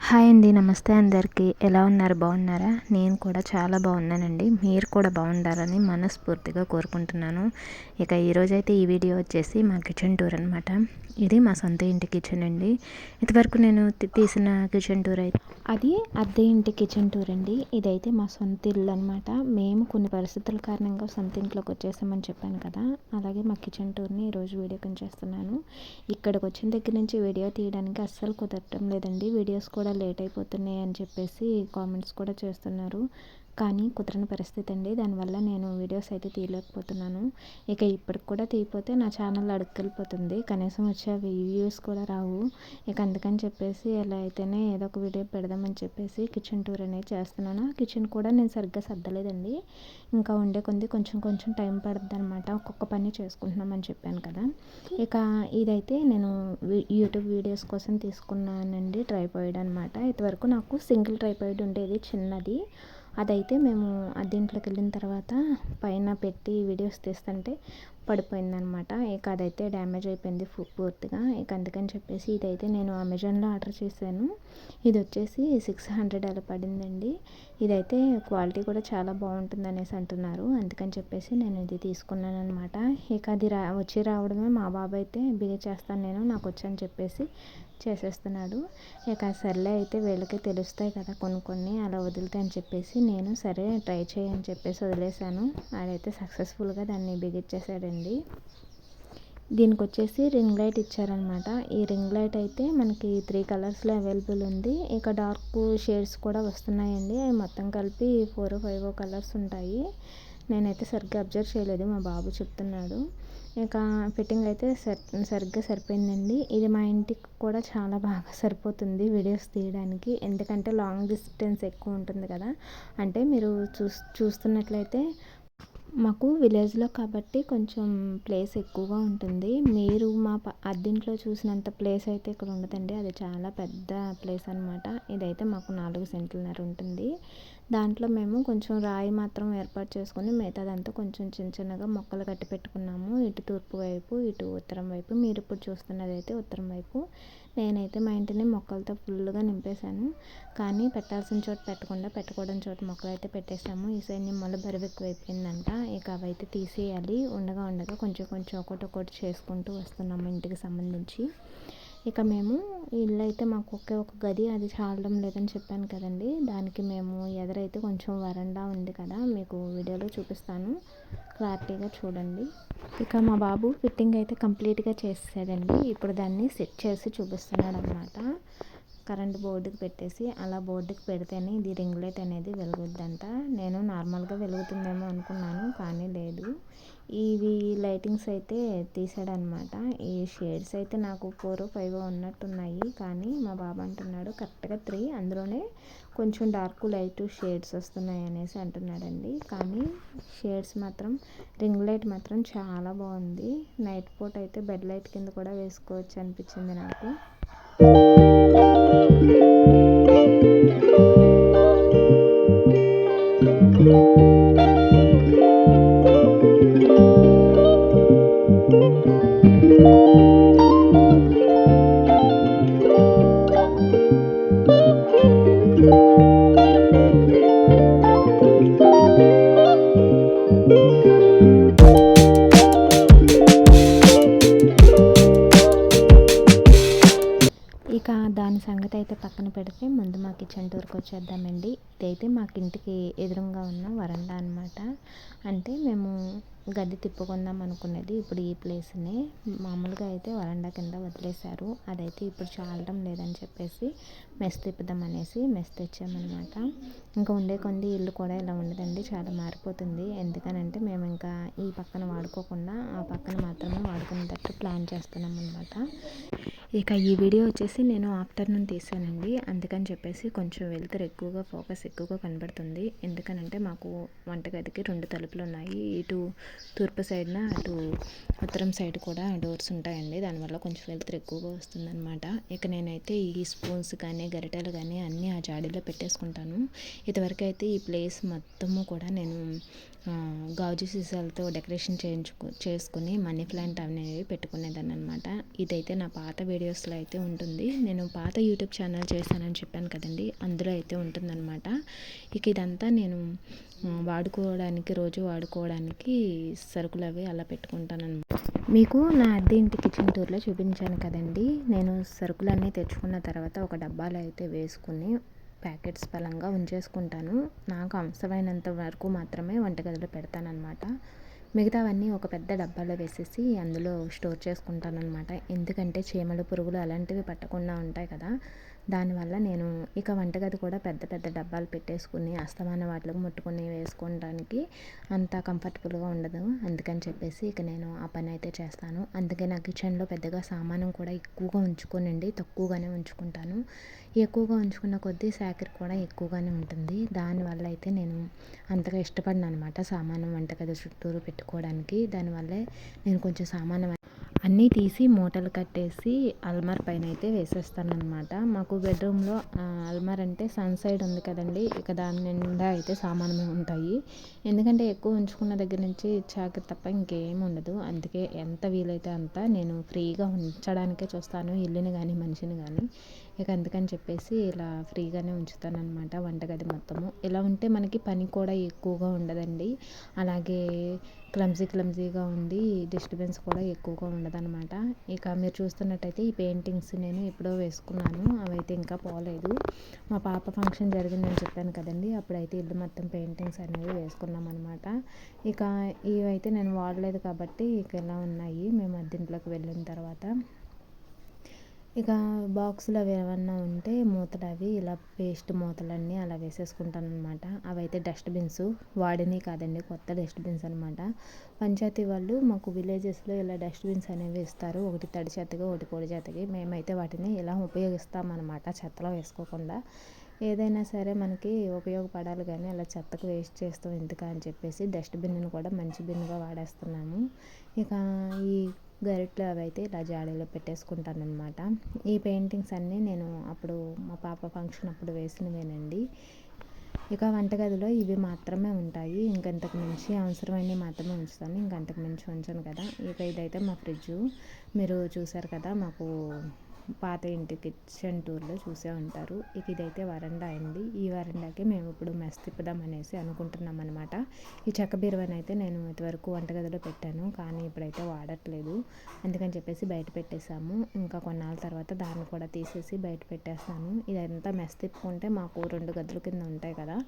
Hi అండి. నమస్తే అందరికీ. ఎలా ఉన్నారు? బాగున్నారా? నేను కూడా చాలా బాగున్నానండి. మీరు కూడా బాగుండాలని మనస్ఫూర్తిగా కోరుకుంటున్నాను. ఇక ఈరోజైతే ఈ వీడియో వచ్చేసి మా కిచెన్ టూర్ అనమాట. ఇది మా సొంత ఇంటి కిచెన్ అండి. ఇంతవరకు నేను తీసిన కిచెన్ టూర్ అయితే అది అద్దె ఇంటి కిచెన్ టూర్ అండి. ఇదైతే మా సొంత ఇల్లు అనమాట. మేము కొన్ని పరిస్థితుల కారణంగా సొంత ఇంట్లోకి వచ్చేసామని చెప్పాను కదా, అలాగే మా కిచెన్ టూర్ని ఈరోజు వీడియో కింద చేస్తున్నాను. ఇక్కడికి వచ్చిన దగ్గర నుంచి వీడియో తీయడానికి అస్సలు కుదరటం లేదండి. వీడియోస్ కూడా లేట్ అయిపోతున్నాయి అని చెప్పేసి కామెంట్స్ కూడా చేస్తున్నారు. కానీ కుదరని పరిస్థితి అండి. దానివల్ల నేను వీడియోస్ అయితే తీయలేకపోతున్నాను. ఇక ఇప్పటికి కూడా తీయపోతే నా ఛానల్ అడుక్కెళ్ళిపోతుంది. కనీసం వచ్చే వ్యూస్ కూడా రావు. ఇక అందుకని చెప్పేసి ఎలా అయితేనే ఏదో ఒక వీడియో పెడదామని చెప్పేసి కిచెన్ టూర్ అనేది చేస్తున్నాను. కిచెన్ కూడా నేను సరిగ్గా సర్దలేదండి. ఇంకా ఉండే కొంది కొంచెం కొంచెం టైం పడుతుంది అనమాట. ఒక్కొక్క పని చేసుకుంటున్నామని చెప్పాను కదా. ఇక ఇదైతే నేను యూట్యూబ్ వీడియోస్ కోసం తీసుకున్నానండి ట్రైపాడ్ అనమాట. ఇంతవరకు నాకు సింగిల్ ట్రైపాడ్ ఉండేది చిన్నది. అదైతే మేము అద్దెంట్లోకి వెళ్ళిన తర్వాత పైన పెట్టి వీడియోస్ తీస్తుంటే పడిపోయిందనమాట. ఇక అదైతే డ్యామేజ్ అయిపోయింది పూర్తిగా. ఇక అందుకని చెప్పేసి ఇదైతే నేను అమెజాన్లో ఆర్డర్ చేశాను. ఇది వచ్చేసి 600 అలా పడిందండి. ఇదైతే క్వాలిటీ కూడా చాలా బాగుంటుంది అనేసి అంటున్నారు. అందుకని చెప్పేసి నేను ఇది తీసుకున్నాను అనమాట. ఇక అది వచ్చి రావడమే మా బాబాయ్ అయితే బిగే చేస్తాను నేను, నాకు వచ్చని చెప్పేసి చేసేస్తున్నాడు. ఇక సర్లే అయితే వీళ్ళకి తెలుస్తాయి కదా కొన్ని కొన్ని, అలా వదులుతాయి అని చెప్పేసి నేను సరే ట్రై చేయని చెప్పేసి వదిలేశాను. ఆడైతే సక్సెస్ఫుల్గా దాన్ని బిగించేసాడండి. దీనికి వచ్చేసి రింగ్ లైట్ ఇచ్చారనమాట. ఈ రింగ్ లైట్ అయితే మనకి 3 కలర్స్లో అవైలబుల్ ఉంది. ఇక డార్క్ షేడ్స్ కూడా వస్తున్నాయండి. అవి మొత్తం కలిపి 4 5 కలర్స్ ఉంటాయి. నేనైతే సరిగ్గా అబ్జర్వ్ చేయలేదు, మా బాబు చెప్తున్నాడు. ఇక ఫిట్టింగ్ అయితే సరిగ్గా సరిపోయిందండి. ఇది మా ఇంటికి కూడా చాలా బాగా సరిపోతుంది వీడియోస్ తీయడానికి. ఎందుకంటే లాంగ్ డిస్టెన్స్ ఎక్కువ ఉంటుంది కదా. అంటే మీరు చూస్తున్నట్లయితే మాకు విలేజ్లో కాబట్టి కొంచెం ప్లేస్ ఎక్కువగా ఉంటుంది. మీరు మా అద్దింట్లో చూసినంత ప్లేస్ అయితే ఇక్కడ ఉండదండి. అది చాలా పెద్ద ప్లేస్ అనమాట. ఇదైతే మాకు 4 సెంట్లన్నర ఉంటుంది. దాంట్లో మేము కొంచెం రాయి మాత్రం ఏర్పాటు చేసుకొని మిగతాదంతా కొంచెం చిన్న చిన్నగా మొక్కలు కట్టి పెట్టుకున్నాము. ఇటు తూర్పు వైపు, ఇటు ఉత్తరం వైపు. మీరు ఇప్పుడు చూస్తున్నది అయితే ఉత్తరం వైపు. నేనైతే మా ఇంటిని మొక్కలతో ఫుల్గా నింపేశాను. కానీ పెట్టాల్సిన చోట పెట్టకుండా పెట్టుకోవడం చోట మొక్కలు అయితే పెట్టేశాము. ఈ సైడ్ నిమ్మల బరువు ఎక్కువైపోయిందంట. ఇక అవైతే తీసేయాలి. ఉండగా ఉండగా కొంచెం కొంచెం ఒకటి చేసుకుంటూ వస్తున్నాము ఇంటికి సంబంధించి. ఇక మేము ఇల్లు అయితే మాకు ఒకే ఒక గది, అది చాలడం లేదని చెప్పాను కదండి. దానికి మేము ఎదురైతే కొంచెం వరండా ఉంది కదా, మీకు వీడియోలో చూపిస్తాను, క్లారిటీగా చూడండి. ఇక మా బాబు ఫిట్టింగ్ అయితే కంప్లీట్గా చేసేసాడండి. ఇప్పుడు దాన్ని సెట్ చేసి చూపిస్తున్నాడు అనమాట. కరెంట్ బోర్డుకి పెట్టేసి అలా బోర్డుకి పెడితేనే ఇది రింగ్ లైట్ అనేది వెలుగుద్దంట. నేను నార్మల్గా వెలుగుతుందేమో అనుకున్నాను, కానీ లేదు. ఇవి లైటింగ్స్ అయితే తీసాడనమాట. ఈ షేడ్స్ అయితే నాకు 4 5 ఉన్నట్టున్నాయి, కానీ మా బాబు అంటున్నాడు కరెక్ట్గా 3, అందులోనే కొంచెం డార్క్ లైట్ షేడ్స్ వస్తున్నాయి అనేసి అంటున్నాడండి. కానీ షేడ్స్ మాత్రం రింగ్ లైట్ మాత్రం చాలా బాగుంది. నైట్ పూట అయితే బెడ్ లైట్ కింద కూడా వేసుకోవచ్చు అనిపించింది నాకు. ఇక దాని సంగతి అయితే పక్కన పెడితే ముందు మా కిచెన్ టూర్కి వచ్చేద్దామండి. ఇదైతే మాకు ఇంటికి ఎదురుగా ఉన్న వరండా అనమాట. అంటే మేము గది తిప్పుకుందాం అనుకునేది ఇప్పుడు ఈ ప్లేస్ని. మామూలుగా అయితే వరండా కింద వదిలేశారు. అదైతే ఇప్పుడు చాలడం లేదని చెప్పేసి మెస్ తిప్పుదాం అనేసి మెస్ తెచ్చామన్నమాట. ఇంకా ఉండే కొంది ఇల్లు కూడా ఇలా ఉండదండి, చాలా మారిపోతుంది. ఎందుకనంటే మేము ఇంకా ఈ పక్కన వాడుకోకుండా ఆ పక్కన మాత్రమే వాడుకునేటట్టు ప్లాన్ చేస్తున్నాం అనమాట. ఇక ఈ వీడియో వచ్చేసి నేను ఆఫ్టర్నూన్ తీసానండి. అందుకని చెప్పేసి కొంచెం వెలుతురు ఎక్కువగా, ఫోకస్ ఎక్కువగా కనబడుతుంది. ఎందుకనంటే మాకు వంటగదికి 2 తలుపులు ఉన్నాయి. ఇటు తూర్పు సైడ్న అటు ఉత్తరం సైడ్ కూడా డోర్స్ ఉంటాయండి. దానివల్ల కొంచెం వెలుతురు ఎక్కువగా వస్తుందన్నమాట. ఇక నేనైతే ఈ స్పూన్స్ కానీ గరిటెలు కానీ అన్నీ ఆ జాడీలో పెట్టేసుకుంటాను. ఇదివరకు అయితే ఈ ప్లేస్ మొత్తము కూడా నేను గాజు సీసాలతో డెకరేషన్ చేసుకుని మనీ ప్లాంట్ అనేవి పెట్టుకునేదాన్ని అనమాట. ఇదైతే నా పాత వీడియోస్లో అయితే ఉంటుంది. నేను పాత యూట్యూబ్ ఛానల్ చేశానని చెప్పాను కదండి, అందులో అయితే ఉంటుందన్నమాట. ఇక ఇదంతా నేను వాడుకోవడానికి, రోజు వాడుకోవడానికి సరుకులు అవి అలా పెట్టుకుంటానన్నమాట. మీకు నా అద్దె ఇంటి కిచెన్ టూర్లో చూపించాను కదండి, నేను సరుకులన్నీ తెచ్చుకున్న తర్వాత ఒక డబ్బాలో అయితే వేసుకుని ప్యాకెట్స్ పరంగా ఉంచేసుకుంటాను. నాకు అవసరమైనంత వరకు మాత్రమే వంటగదిలో పెడతానన్నమాట. మిగతావన్నీ ఒక పెద్ద డబ్బాలో వేసేసి అందులో స్టోర్ చేసుకుంటానన్నమాట. ఎందుకంటే చీమలు, పురుగులు అలాంటివి పట్టకుండా ఉంటాయి కదా, దానివల్ల నేను ఇక వంటగది కూడా పెద్ద పెద్ద డబ్బాలు పెట్టేసుకుని అస్తమాన వాటికి ముట్టుకుని వేసుకోవడానికి అంత కంఫర్టబుల్గా ఉండదు. అందుకని చెప్పేసి ఇక నేను ఆ పని అయితే చేస్తాను. అందుకే నా కిచెన్లో పెద్దగా సామానం కూడా ఎక్కువగా ఉంచుకోనండి, తక్కువగానే ఉంచుకుంటాను. ఎక్కువగా ఉంచుకున్న కొద్దీ సేకరణ కూడా ఎక్కువగానే ఉంటుంది. దానివల్ల అయితే నేను అంతగా ఇష్టపడను అనమాట సామాను వంటగది చుట్టూరు పెట్టుకోవడానికి. దానివల్లే నేను కొంచెం సామాను అన్నీ తీసి మూటలు కట్టేసి అల్మార్ పైన అయితే వేసేస్తానన్నమాట. మాకు బెడ్రూమ్లో అల్మార్ అంటే సన్ సైడ్ ఉంది కదండి, ఇక దాని నిండా అయితే సామాను ఉంటాయి. ఎందుకంటే ఎక్కువ ఉంచుకున్న దగ్గర నుంచి చాకరీ తప్ప ఇంకేం ఉండదు. అందుకే ఎంత వీలైతే అంత నేను ఫ్రీగా ఉంచడానికే చూస్తాను, ఇల్లుని కానీ మనిషిని కానీ. ఇక అందుకని చెప్పేసి ఇలా ఫ్రీగానే ఉంచుతానన్నమాట వంటగది మొత్తము. ఇలా ఉంటే మనకి పని కూడా ఎక్కువగా ఉండదండి. అలాగే క్లమ్జీగా ఉండి డిస్టర్బెన్స్ కూడా ఎక్కువగా ఉండదన్నమాట. ఇక మీరు చూస్తున్నట్టయితే ఈ పెయింటింగ్స్ నేను ఎప్పుడో వేసుకున్నాను, అవైతే ఇంకా పోలేదు. మా పాప ఫంక్షన్ జరిగిందని చెప్పాను కదండి, అప్పుడైతే ఇల్లు మొత్తం పెయింటింగ్స్ అనేవి వేసుకున్నాం అనమాట. ఇక ఇవైతే నేను వాడలేదు కాబట్టి ఇక ఇలా ఉన్నాయి మేము అద్దెంట్లోకి వెళ్ళిన తర్వాత. ఇక బాక్సులు అవి ఏమన్నా ఉంటే మూతలు అవి ఇలా పేస్ట్ మూతలన్నీ అలా వేసేసుకుంటాను అనమాట. అవైతే డస్ట్బిన్స్ వాడినవి కాదండి, కొత్త డస్ట్బిన్స్ అనమాట. పంచాయతీ వాళ్ళు మాకు విలేజెస్లో ఇలా డస్ట్బిన్స్ అనేవి ఇస్తారు, ఒకటి తడి చెత్తగా ఒకటి పొడి చెత్తకి. మేమైతే వాటిని ఇలా ఉపయోగిస్తామన్నమాట, చెత్తలో వేసుకోకుండా. ఏదైనా సరే మనకి ఉపయోగపడాలి కానీ అలా చెత్తకు వేస్ట్ చేస్తాం ఎందుకు అని చెప్పేసి డస్ట్బిన్ని కూడా మంచి బిన్నుగా వాడేస్తున్నాము. ఇక ఈ గరిటెలు అవి అయితే ఇలా జాడీలో పెట్టేసుకుంటానన్నమాట. ఈ పెయింటింగ్స్ అన్నీ నేను అప్పుడు మా పాప ఫంక్షన్ అప్పుడు వేసినవేనండి. ఇక వంటగదిలో ఇవి మాత్రమే ఉంటాయి, ఇంకంతకు మించి అవసరమైనవి మాత్రమే ఉంచుతాను, ఇంకంతకు మించి ఉంచను కదా. ఇక ఇదైతే మా ఫ్రిడ్జ్, మీరు చూసారు కదా మాకు పాత ఇంటి కిచెన్ టూర్లో చూసే ఉంటారు. ఇక ఇదైతే వరండా అయింది. ఈ వరండాకి మేము ఇప్పుడు మెస్ తిప్పుదాం అనేసి అనుకుంటున్నాం అనమాట. ఈ చెక్క బీరువాని అయితే నేను ఇంతవరకు వంటగదిలో పెట్టాను, కానీ ఇప్పుడైతే వాడట్లేదు. అందుకని చెప్పేసి బయట పెట్టేసాము. ఇంకా కొన్నాళ్ళ తర్వాత దాన్ని కూడా తీసేసి బయట పెట్టేస్తాను. ఇదంతా మెస్ తిప్పుకుంటే మాకు 2 గదుల కింద ఉంటాయి కదా,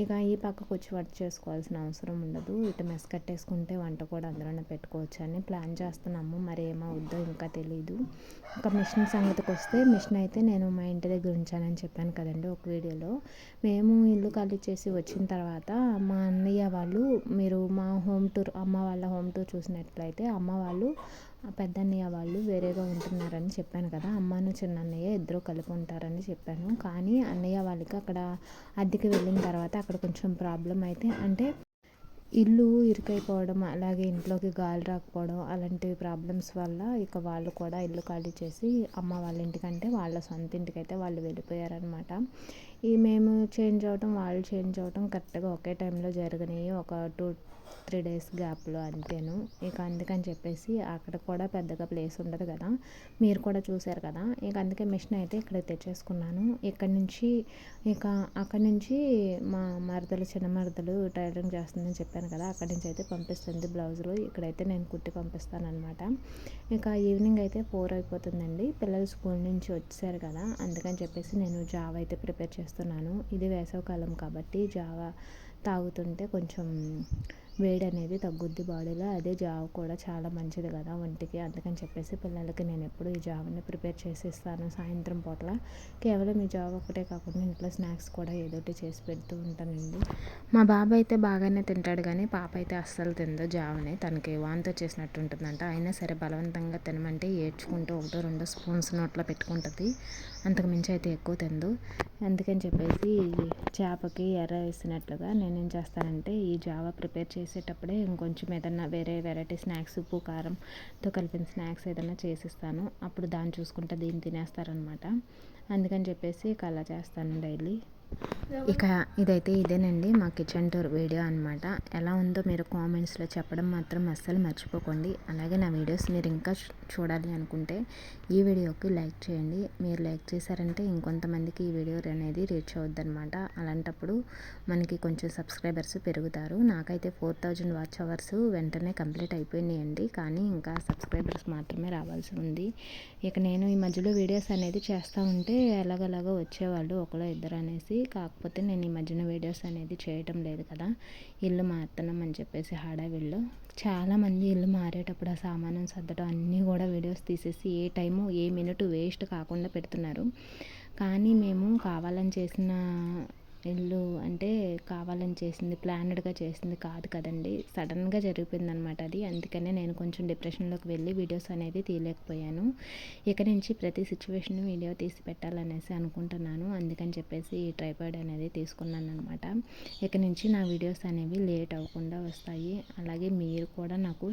ఇక ఈ పక్కకు వచ్చి వంట చేసుకోవాల్సిన అవసరం ఉండదు. ఇటు మెస్ కట్టేసుకుంటే వంట కూడా అందులోనే పెట్టుకోవచ్చు అని ప్లాన్ చేస్తున్నాము. మరి ఏమవుద్దో ఇంకా తెలీదు. ఇంకా మిషన్ సంగతికి వస్తే, మిషన్ అయితే నేను మా ఇంటి దగ్గర ఉంచానని చెప్పాను కదండి ఒక వీడియోలో. మేము ఇల్లు ఖాళీ చేసి వచ్చిన తర్వాత మా అన్నయ్య వాళ్ళు, మీరు మా హోమ్ టూర్ అమ్మ వాళ్ళ హోమ్ టూర్ చూసినట్లయితే అమ్మ వాళ్ళు పెద్ద అన్నయ్య వాళ్ళు వేరేగా ఉంటున్నారని చెప్పాను కదా, అమ్మను చిన్న అన్నయ్య ఇద్దరు కలిపి ఉంటారని చెప్పాను. కానీ అన్నయ్య వాళ్ళకి అక్కడ అద్దెకి వెళ్ళిన తర్వాత అక్కడ కొంచెం ప్రాబ్లం అయితే, అంటే ఇల్లు ఇరుకైపోవడం, అలాగే ఇంట్లోకి గాలి రాకపోవడం, అలాంటి ప్రాబ్లమ్స్ వల్ల ఇక వాళ్ళు కూడా ఇల్లు ఖాళీ చేసి అమ్మ వాళ్ళ ఇంటికంటే వాళ్ళ సొంత ఇంటికైతే వాళ్ళు వెళ్ళిపోయారనమాట. ఈ మేము చేంజ్ అవ్వటం, వాళ్ళు చేంజ్ అవ్వటం కరెక్ట్గా ఒకే టైంలో జరిగినాయి, ఒక 2-3 డేస్ గ్యాప్లో అంతేను. ఇక అందుకని చెప్పేసి అక్కడ కూడా పెద్దగా ప్లేస్ ఉండదు కదా, మీరు కూడా చూశారు కదా. ఇక అందుకే మిషన్ అయితే ఇక్కడ తెచ్చేసుకున్నాను. ఇక్కడ నుంచి ఇక అక్కడి నుంచి మా మరదలు, చిన్న మరదలు టైలరింగ్ చేస్తుందని చెప్పాను కదా, అక్కడి నుంచి అయితే పంపిస్తుంది బ్లౌజులు. ఇక్కడైతే నేను కుట్టి పంపిస్తాను అనమాట. ఇక ఈవినింగ్ అయితే 4 అయిపోతుందండి, పిల్లలు స్కూల్ నుంచి వచ్చారు కదా, అందుకని చెప్పేసి నేను జావ అయితే ప్రిపేర్ చేస్తున్నాను. ఇది వేసవికాలం కాబట్టి జావ తాగుతుంటే కొంచెం వేడి అనేది తగ్గుద్ది బాడీలో. అదే జావ కూడా చాలా మంచిది కదా ఒంటికి. అందుకని చెప్పేసి పిల్లలకి నేను ఎప్పుడు ఈ జావని ప్రిపేర్ చేసి ఇస్తాను సాయంత్రం పూట్ల. కేవలం ఈ జావ ఒకటే కాకుండా ఇంట్లో స్నాక్స్ కూడా ఏదోటి చేసి పెడుతూ ఉంటానండి. మా బాబు అయితే బాగానే తింటాడు కానీ పాప అయితే అస్సలు తిందో జావని, తనకి వాంతి చేసినట్టు ఉంటుందంట. అయినా సరే బలవంతంగా తినమంటే ఏడ్చుకుంటూ 1-2 స్పూన్స్ నోట్లో పెట్టుకుంటుంది, అంతకు మించి అయితే ఎక్కువ తిందు. అందుకని చెప్పేసి చేపకి ఎర్ర వేసినట్లుగా నేనేం చేస్తానంటే ఈ జావా ప్రిపేర్ చేసేటప్పుడే ఇంకొంచెం ఏదన్నా వేరే వెరైటీ స్నాక్స్, ఉప్పు కారంతో కలిపిన స్నాక్స్ ఏదైనా చేసిస్తాను. అప్పుడు దాన్ని చూసుకుంటే దీన్ని తినేస్తారనమాట. అందుకని చెప్పేసి ఇక అలా చేస్తాను డైలీ. ఇక ఇదైతే ఇదేనండి మా కిచెన్ టూర్ వీడియో అనమాట. ఎలా ఉందో మీరు కామెంట్స్లో చెప్పడం మాత్రం అస్సలు మర్చిపోకండి. అలాగే నా వీడియోస్ మీరు ఇంకా చూడాలి అనుకుంటే ఈ వీడియోకి లైక్ చేయండి. మీరు లైక్ చేశారంటే ఇంకొంతమందికి ఈ వీడియో అనేది రీచ్ అవుద్ది అనమాట. అలాంటప్పుడు మనకి కొంచెం సబ్స్క్రైబర్స్ పెరుగుతారు. నాకైతే 4000 వాచ్ అవర్స్ వెంటనే కంప్లీట్ అయిపోయినాయండి. కానీ ఇంకా సబ్స్క్రైబర్స్ మాత్రమే రావాల్సి ఉంది. ఇక నేను ఈ మధ్యలో వీడియోస్ అనేది చేస్తూ ఉంటే ఎలాగలాగో వచ్చేవాళ్ళు ఒకరు ఇద్దరు అనేసి. కాకపోతే నేను ఈ మధ్యన వీడియోస్ అనేది చేయటం లేదు కదా, ఇల్లు మారుతున్నాం అని చెప్పేసి హడావిడిలో చాలామంది ఇల్లు మారేటప్పుడు ఆ సామానం సర్దడం అన్నీ కూడా వీడియోస్ తీసేసి ఏ టైము ఏ మినిట్ వేస్ట్ కాకుండా పెడుతున్నారు. కానీ మేము కావాలని చేసిన ఇల్లు అంటే కావాలని చేసింది ప్లానెడ్గా చేసింది కాదు కదండి, సడన్గా జరిగిపోయింది అనమాట అది. అందుకనే నేను కొంచెం డిప్రెషన్లోకి వెళ్ళి వీడియోస్ అనేది తీయలేకపోయాను. ఇక నుంచి ప్రతి సిచ్యువేషన్ వీడియో తీసి పెట్టాలనేసి అనుకుంటున్నాను. అందుకని చెప్పేసి ఈ ట్రైపాడ్ అనేది తీసుకున్నాను అనమాట. ఇక నుంచి నా వీడియోస్ అనేవి లేట్ అవ్వకుండా వస్తాయి. అలాగే మీరు కూడా నాకు